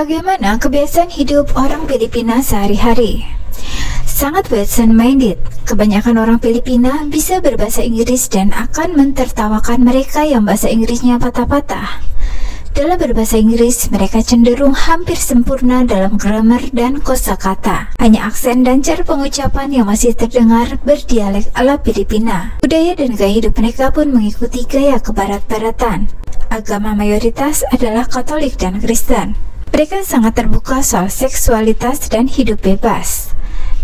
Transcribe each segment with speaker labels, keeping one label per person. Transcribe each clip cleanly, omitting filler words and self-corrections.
Speaker 1: Bagaimana kebiasaan hidup orang Filipina sehari-hari? Sangat Western-minded. Kebanyakan orang Filipina bisa berbahasa Inggris dan akan mentertawakan mereka yang bahasa Inggrisnya patah-patah. Dalam berbahasa Inggris, mereka cenderung hampir sempurna dalam grammar dan kosakata. Hanya aksen dan cara pengucapan yang masih terdengar berdialek ala Filipina. Budaya dan gaya hidup mereka pun mengikuti gaya kebarat-baratan. Agama mayoritas adalah Katolik dan Kristen. Mereka sangat terbuka soal seksualitas dan hidup bebas.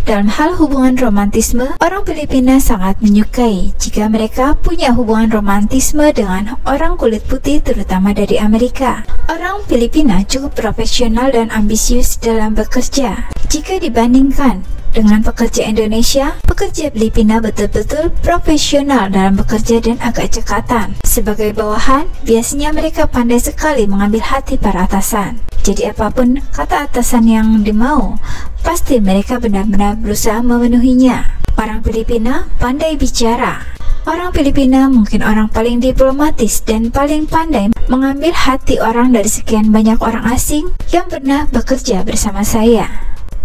Speaker 1: Dalam hal hubungan romantisme, orang Filipina sangat menyukai jika mereka punya hubungan romantisme dengan orang kulit putih, terutama dari Amerika. Orang Filipina cukup profesional dan ambisius dalam bekerja. Jika dibandingkan dengan pekerja Indonesia, pekerja Filipina betul-betul profesional dalam bekerja dan agak cekatan. Sebagai bawahan, biasanya mereka pandai sekali mengambil hati para atasan. Jadi apapun kata atasan yang dimau, pasti mereka benar-benar berusaha memenuhinya. Orang Filipina pandai bicara. Orang Filipina mungkin orang paling diplomatis dan paling pandai mengambil hati orang dari sekian banyak orang asing yang pernah bekerja bersama saya.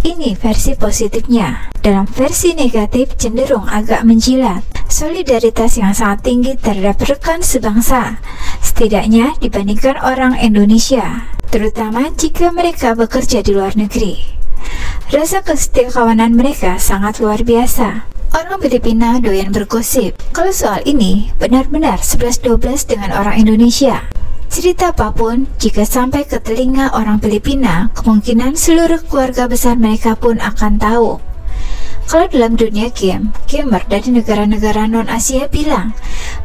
Speaker 1: Ini versi positifnya. Dalam versi negatif cenderung agak menjilat. Solidaritas yang sangat tinggi terhadap rekan sebangsa, setidaknya dibandingkan orang Indonesia, terutama jika mereka bekerja di luar negeri. Rasa kesetiakawanan mereka sangat luar biasa. Orang Filipina doyan bergosip. Kalau soal ini benar-benar 11-12 dengan orang Indonesia. Cerita apapun, jika sampai ke telinga orang Filipina, kemungkinan seluruh keluarga besar mereka pun akan tahu. Kalau dalam dunia game, gamer dari negara-negara non-Asia bilang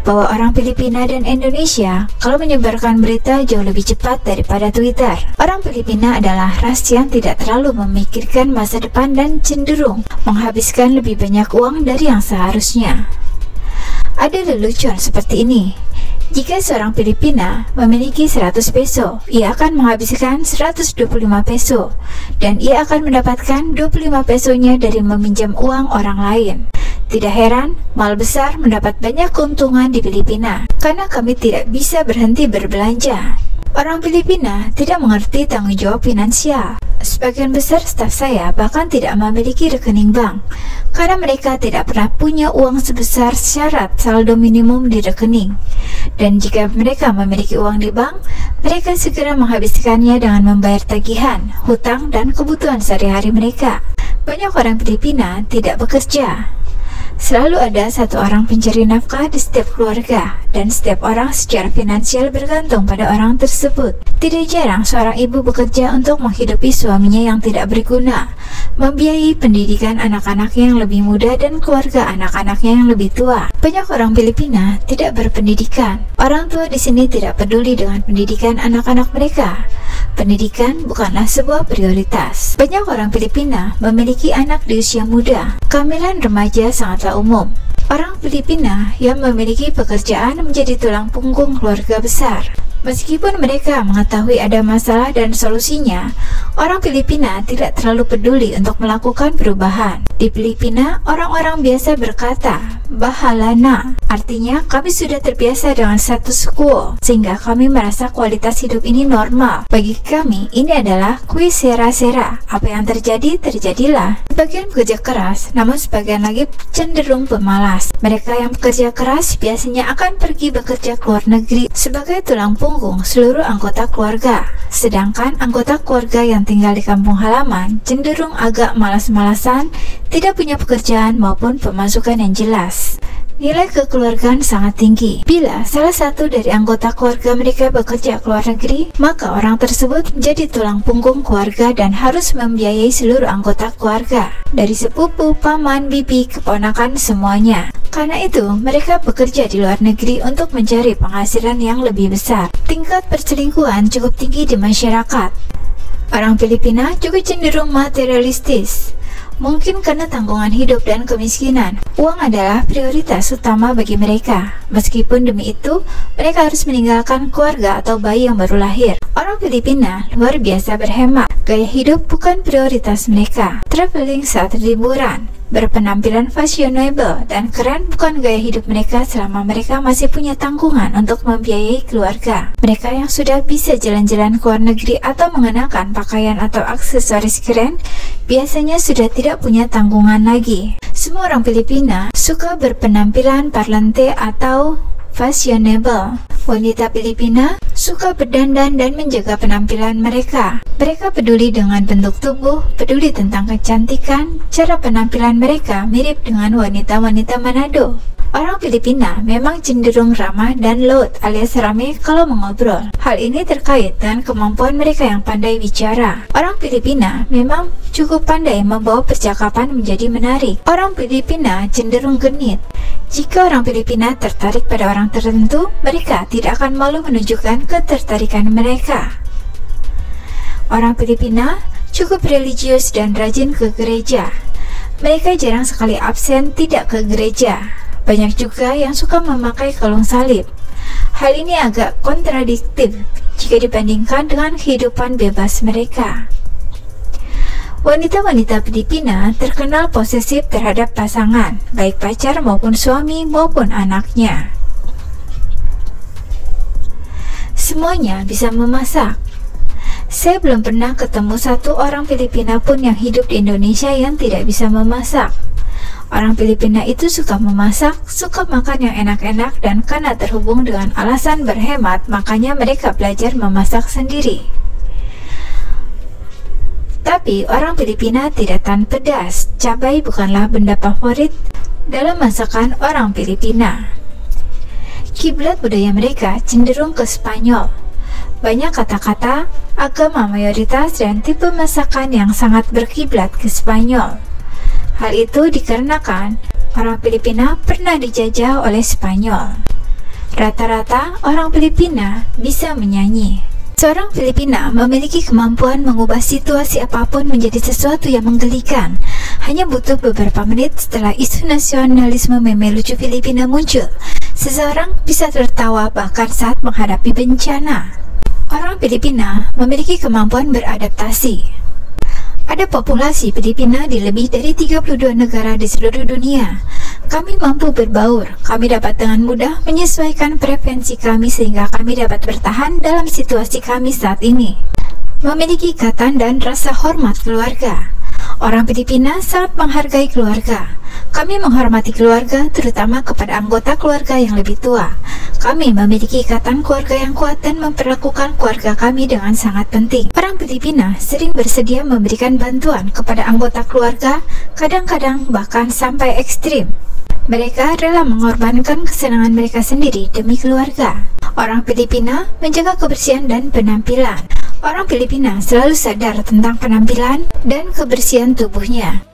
Speaker 1: bahwa orang Filipina dan Indonesia kalau menyebarkan berita jauh lebih cepat daripada Twitter. Orang Filipina adalah ras yang tidak terlalu memikirkan masa depan dan cenderung menghabiskan lebih banyak uang dari yang seharusnya. Ada lelucon seperti ini. Jika seorang Filipina memiliki 100 peso, ia akan menghabiskan 125 peso dan ia akan mendapatkan 25 pesonya dari meminjam uang orang lain. Tidak heran, mal besar mendapat banyak keuntungan di Filipina karena kami tidak bisa berhenti berbelanja. Orang Filipina tidak mengerti tanggung jawab finansial. Sebagian besar staf saya bahkan tidak memiliki rekening bank karena mereka tidak pernah punya uang sebesar syarat saldo minimum di rekening. Dan jika mereka memiliki uang di bank, mereka segera menghabiskannya dengan membayar tagihan, hutang, dan kebutuhan sehari-hari mereka. Banyak orang Filipina tidak bekerja. Selalu ada satu orang pencari nafkah di setiap keluarga, dan setiap orang secara finansial bergantung pada orang tersebut. Tidak jarang seorang ibu bekerja untuk menghidupi suaminya yang tidak berguna, membiayai pendidikan anak-anaknya yang lebih muda dan keluarga anak-anaknya yang lebih tua. Banyak orang Filipina tidak berpendidikan. Orang tua di sini tidak peduli dengan pendidikan anak-anak mereka. Pendidikan bukanlah sebuah prioritas. Banyak orang Filipina memiliki anak di usia muda. Kehamilan remaja sangatlah umum. Orang Filipina yang memiliki pekerjaan menjadi tulang punggung keluarga besar. Meskipun mereka mengetahui ada masalah dan solusinya, orang Filipina tidak terlalu peduli untuk melakukan perubahan. Di Filipina, orang-orang biasa berkata, "Bahala, artinya kami sudah terbiasa dengan status quo, sehingga kami merasa kualitas hidup ini normal. Bagi kami, ini adalah qui sera sera. Apa yang terjadi, terjadilah." Sebagian bekerja keras, namun sebagian lagi cenderung pemalas. Mereka yang bekerja keras biasanya akan pergi bekerja ke luar negeri sebagai tulang punggung seluruh anggota keluarga. Sedangkan anggota keluarga yang tinggal di kampung halaman cenderung agak malas-malasan, tidak punya pekerjaan maupun pemasukan yang jelas. Nilai kekeluargaan sangat tinggi. Bila salah satu dari anggota keluarga mereka bekerja ke luar negeri, maka orang tersebut menjadi tulang punggung keluarga dan harus membiayai seluruh anggota keluarga, dari sepupu, paman, bibi, keponakan, semuanya. Karena itu, mereka bekerja di luar negeri untuk mencari penghasilan yang lebih besar. Tingkat perselingkuhan cukup tinggi di masyarakat. Orang Filipina juga cenderung materialistis. Mungkin karena tanggungan hidup dan kemiskinan, uang adalah prioritas utama bagi mereka. Meskipun demi itu, mereka harus meninggalkan keluarga atau bayi yang baru lahir. Orang Filipina luar biasa berhemat. Gaya hidup bukan prioritas mereka. Traveling saat liburan. berpenampilan fashionable dan keren bukan gaya hidup mereka selama mereka masih punya tanggungan untuk membiayai keluarga. Mereka yang sudah bisa jalan-jalan ke luar negeri atau mengenakan pakaian atau aksesoris keren biasanya sudah tidak punya tanggungan lagi. Semua orang Filipina suka berpenampilan parlante atau fashionable. Wanita Filipina suka berdandan dan menjaga penampilan mereka. Mereka peduli dengan bentuk tubuh, peduli tentang kecantikan. Cara penampilan mereka mirip dengan wanita-wanita Manado. Orang Filipina memang cenderung ramah dan loud alias rame kalau mengobrol. Hal ini terkait dengan kemampuan mereka yang pandai bicara. Orang Filipina memang cukup pandai membawa percakapan menjadi menarik. Orang Filipina cenderung genit. Jika orang Filipina tertarik pada orang tertentu, mereka tidak akan malu menunjukkan ketertarikan mereka. Orang Filipina cukup religius dan rajin ke gereja. Mereka jarang sekali absen tidak ke gereja. Banyak juga yang suka memakai kalung salib. Hal ini agak kontradiktif jika dibandingkan dengan kehidupan bebas mereka. Wanita-wanita Filipina terkenal posesif terhadap pasangan, baik pacar maupun suami maupun anaknya. Semuanya bisa memasak. Saya belum pernah ketemu satu orang Filipina pun yang hidup di Indonesia yang tidak bisa memasak. Orang Filipina itu suka memasak, suka makan yang enak-enak, dan karena terhubung dengan alasan berhemat, makanya mereka belajar memasak sendiri. Tapi orang Filipina tidak tahan pedas. Cabai bukanlah benda favorit dalam masakan orang Filipina. Kiblat budaya mereka cenderung ke Spanyol. Banyak kata-kata, agama mayoritas, dan tipe masakan yang sangat berkiblat ke Spanyol. Hal itu dikarenakan orang Filipina pernah dijajah oleh Spanyol. Rata-rata orang Filipina bisa menyanyi. Seorang Filipina memiliki kemampuan mengubah situasi apapun menjadi sesuatu yang menggelikan. Hanya butuh beberapa menit setelah isu nasionalisme meme lucu Filipina muncul, seseorang bisa tertawa bahkan saat menghadapi bencana. Orang Filipina memiliki kemampuan beradaptasi. Ada populasi Filipina di lebih dari 32 negara di seluruh dunia. Kami mampu berbaur, kami dapat dengan mudah menyesuaikan preferensi kami sehingga kami dapat bertahan dalam situasi kami saat ini. Memiliki ikatan dan rasa hormat keluarga. Orang Filipina sangat menghargai keluarga. Kami menghormati keluarga, terutama kepada anggota keluarga yang lebih tua. Kami memiliki ikatan keluarga yang kuat dan memperlakukan keluarga kami dengan sangat penting. Orang Filipina sering bersedia memberikan bantuan kepada anggota keluarga, kadang-kadang bahkan sampai ekstrim. Mereka rela mengorbankan kesenangan mereka sendiri demi keluarga. Orang Filipina menjaga kebersihan dan penampilan. Orang Filipina selalu sadar tentang penampilan dan kebersihan tubuhnya.